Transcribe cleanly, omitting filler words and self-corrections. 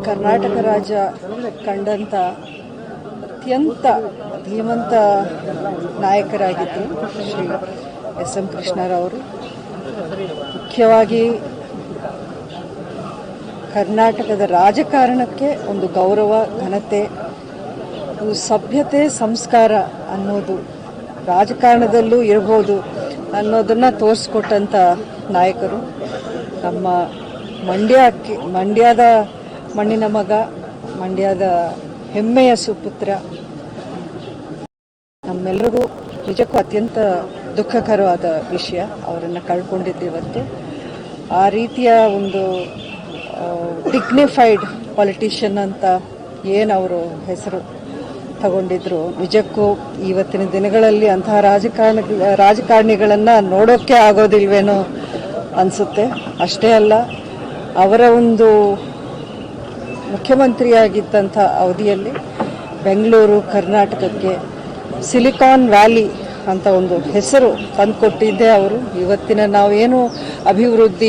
ಕರ್ನಾಟಕ ರಾಜ್ಯ ಕಂಡಂಥ ಅತ್ಯಂತ ಧೀಮಂತ ನಾಯಕರಾಗಿದ್ದರು ಶ್ರೀ ಎಸ್.ಎಂ. ಕೃಷ್ಣರವರು. ಮುಖ್ಯವಾಗಿ ಕರ್ನಾಟಕದ ರಾಜಕಾರಣಕ್ಕೆ ಒಂದು ಗೌರವ, ಘನತೆ, ಒಂದು ಸಭ್ಯತೆ, ಸಂಸ್ಕಾರ ಅನ್ನೋದು ರಾಜಕಾರಣದಲ್ಲೂ ಇರಬಹುದು ಅನ್ನೋದನ್ನು ತೋರಿಸ್ಕೊಟ್ಟಂಥ ನಾಯಕರು. ನಮ್ಮ ಮಂಡ್ಯದ ಮಣ್ಣಿನ ಮಗ, ಮಂಡ್ಯದ ಹೆಮ್ಮೆಯ ಸುಪುತ್ರ. ನಮ್ಮೆಲ್ಲರಿಗೂ ನಿಜಕ್ಕೂ ಅತ್ಯಂತ ದುಃಖಕರವಾದ ವಿಷಯ, ಅವರನ್ನು ಕಳ್ಕೊಂಡಿದ್ದೀವತ್ತು. ಆ ರೀತಿಯ ಒಂದು ಡಿಗ್ನಿಫೈಡ್ ಪೊಲಿಟಿಷಿಯನ್ ಅಂತ ಏನು ಅವರು ಹೆಸರು ತಗೊಂಡಿದ್ರು, ನಿಜಕ್ಕೂ ಇವತ್ತಿನ ದಿನಗಳಲ್ಲಿ ಅಂತಹ ರಾಜಕಾರಣಿಗಳನ್ನು ನೋಡೋಕ್ಕೆ ಆಗೋದಿಲ್ವೇನೋ ಅನಿಸುತ್ತೆ. ಅಷ್ಟೇ ಅಲ್ಲ, ಅವರ ಒಂದು ಮುಖ್ಯಮಂತ್ರಿಯಾಗಿದ್ದಂಥ ಅವಧಿಯಲ್ಲಿ ಬೆಂಗಳೂರು ಕರ್ನಾಟಕಕ್ಕೆ ಸಿಲಿಕಾನ್ ವ್ಯಾಲಿ ಅಂತ ಒಂದು ಹೆಸರು ತಂದುಕೊಟ್ಟಿದ್ದೇ ಅವರು. ಇವತ್ತಿನ ನಾವೇನು ಅಭಿವೃದ್ಧಿ